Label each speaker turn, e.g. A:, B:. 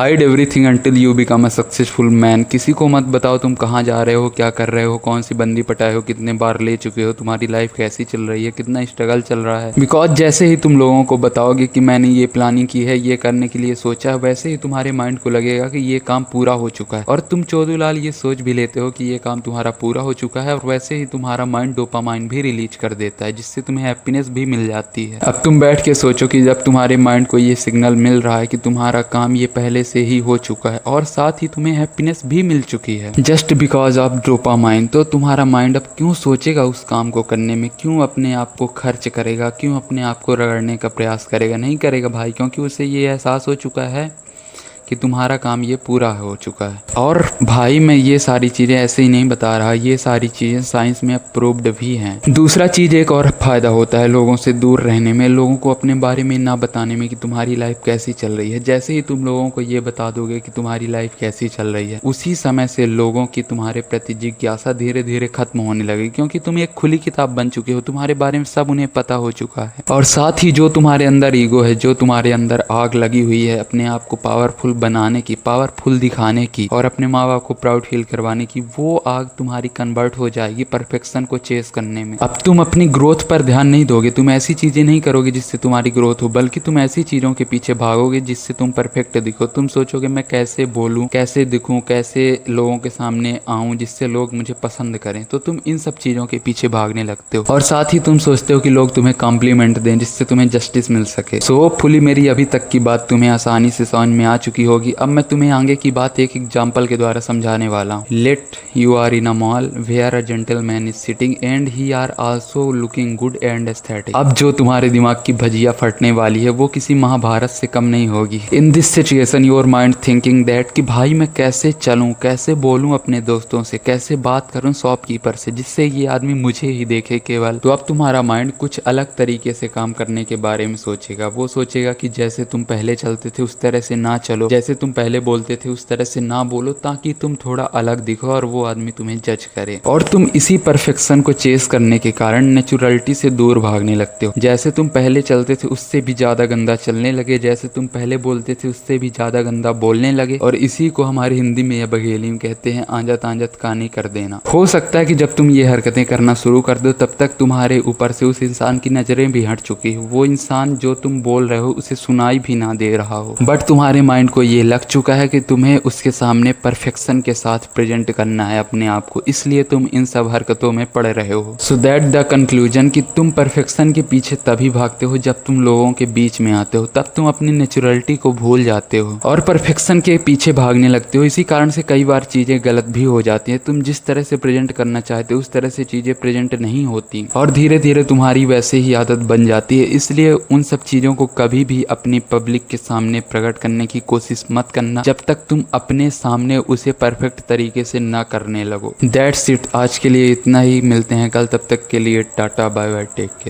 A: Hide everything until you become a successful man. किसी को मत बताओ तुम कहाँ जा रहे हो, क्या कर रहे हो, कौन सी बंदी पटाए हो, कितने बार ले चुके हो, तुम्हारी लाइफ कैसी चल रही है, कितना स्ट्रगल चल रहा है। बिकॉज जैसे ही तुम लोगों को बताओगे कि मैंने ये प्लानिंग की है, ये करने के लिए सोचा है, वैसे ही तुम्हारे माइंड को लगेगा कि ये काम पूरा हो चुका है। और तुम चोदूलाल ये सोच भी लेते हो कि ये काम तुम्हारा पूरा हो चुका है, और वैसे ही तुम्हारा माइंड डोपामाइन भी रिलीज कर देता है, जिससे तुम्हें हैप्पीनेस भी मिल जाती है। अब तुम बैठ के सोचो कि जब तुम्हारे माइंड को ये सिग्नल मिल रहा है कि तुम्हारा काम ये पहले से ही हो चुका है और साथ ही तुम्हें हैप्पीनेस भी मिल चुकी है जस्ट बिकॉज ऑफ डोपामाइन, तो तुम्हारा माइंड अब क्यों सोचेगा उस काम को करने में, क्यों अपने आप को खर्च करेगा, क्यों अपने आप को रगड़ने का प्रयास करेगा। नहीं करेगा भाई, क्योंकि उसे ये एहसास हो चुका है कि तुम्हारा काम ये पूरा हो चुका है। और भाई मैं ये सारी चीज़ें ऐसे ही नहीं बता रहा, ये सारी चीज़ें साइंस में अप्रूव्ड भी हैं। दूसरा चीज़ एक और फ़ायदा होता है लोगों से दूर रहने में, लोगों को अपने बारे में ना बताने में कि तुम्हारी लाइफ कैसी चल रही है। जैसे ही तुम लोगों को ये बता दोगे कि तुम्हारी लाइफ कैसी चल रही है, उसी समय से लोगों की तुम्हारे प्रति जिज्ञासा धीरे धीरे खत्म होने लगेगी, क्योंकि तुम एक खुली किताब बन चुके हो, तुम्हारे बारे में सब उन्हें पता हो चुका है। और साथ ही जो तुम्हारे अंदर ईगो है, जो तुम्हारे अंदर आग लगी हुई है अपने आप को पावरफुल बनाने की, पावरफुल दिखाने की और अपने माँ बाप को प्राउड फील करवाने की, वो आग तुम्हारी कन्वर्ट हो जाएगी परफेक्शन को चेस करने में। अब तुम अपनी ग्रोथ पर ध्यान नहीं दोगे, तुम ऐसी चीज़ें नहीं करोगे जिससे तुम्हारी ग्रोथ हो, बल्कि तुम ऐसी चीज़ों के पीछे भागोगे जिससे तुम परफेक्ट दिखो। तुम सोचोगे मैं कैसे बोलूँ, कैसे दिखूँ, कैसे लोगों के सामने आऊँ जिससे लोग मुझे पसंद करें, तो तुम इन सब चीज़ों के पीछे भागने लगते हो। और साथ ही तुम सोचते हो कि लोग तुम्हें कॉम्प्लीमेंट दें जिससे तुम्हें जस्टिस मिल सके। सो होपफुली मेरी अभी तक की बात तुम्हें आसानी से समझ में आ चुकी होगी। अब मैं तुम्हें आगे की बात एक एग्जाम्पल के द्वारा समझाने वाला हूँ। Let you are in a mall where a gentleman is sitting and he are also looking good and aesthetic. अब जो तुम्हारे दिमाग की भजिया फटने वाली है वो किसी महाभारत से कम नहीं होगी। In this situation your mind thinking that कि भाई मैं कैसे चलूँ, कैसे बोलूँ अपने दोस्तों से, कैसे बात करूँ शॉपकीपर से जिससे ये आदमी मुझे ही देखे केवल। तो अब तुम्हारा माइंड कुछ अलग तरीके से काम करने के बारे में सोचेगा। वो सोचेगा कि जैसे तुम पहले चलते थे उस तरह से ना चलो, जैसे तुम पहले बोलते थे उस तरह से ना बोलो, ताकि तुम थोड़ा अलग दिखो और वो आदमी तुम्हें जज करे। और तुम इसी परफेक्शन को चेस करने के कारण नेचुरलिटी से दूर भागने लगते हो। जैसे तुम पहले चलते थे उससे भी ज्यादा गंदा चलने लगे, जैसे तुम पहले बोलते थे उससे भी ज्यादा गंदा बोलने लगे। और इसी को हमारी हिंदी में या बघेली में कहते हैं आंजत आंजत कहानी कर देना। हो सकता है कि जब तुम ये हरकतें करना शुरू कर दो तब तक तुम्हारे ऊपर से उस इंसान की नजरें भी हट चुकी हो, वो इंसान जो तुम बोल रहे हो उसे सुनाई भी ना दे रहा हो, बट तुम्हारे माइंड को ये लग चुका है कि तुम्हें उसके सामने परफेक्शन के साथ प्रेजेंट करना है अपने आप को, इसलिए तुम इन सब हरकतों में पड़े रहे हो। सो दैट द कंक्लूजन कि तुम परफेक्शन के पीछे तभी भागते हो जब तुम लोगों के बीच में आते हो, तब तुम अपनी नेचुरलिटी को भूल जाते हो और परफेक्शन के पीछे भागने लगते हो। इसी कारण से कई बार चीजें गलत भी हो जाती है। तुम जिस तरह से प्रेजेंट करना चाहते हो उस तरह से चीजें प्रेजेंट नहीं होती और धीरे धीरे तुम्हारी वैसे ही आदत बन जाती है। इसलिए उन सब चीजों को कभी भी अपनी पब्लिक के सामने प्रकट करने की कोशिश मत करना जब तक तुम अपने सामने उसे परफेक्ट तरीके से ना करने लगो। दैट्स इट, आज के लिए इतना ही। मिलते हैं कल, तब तक के लिए tata bye bye, take care.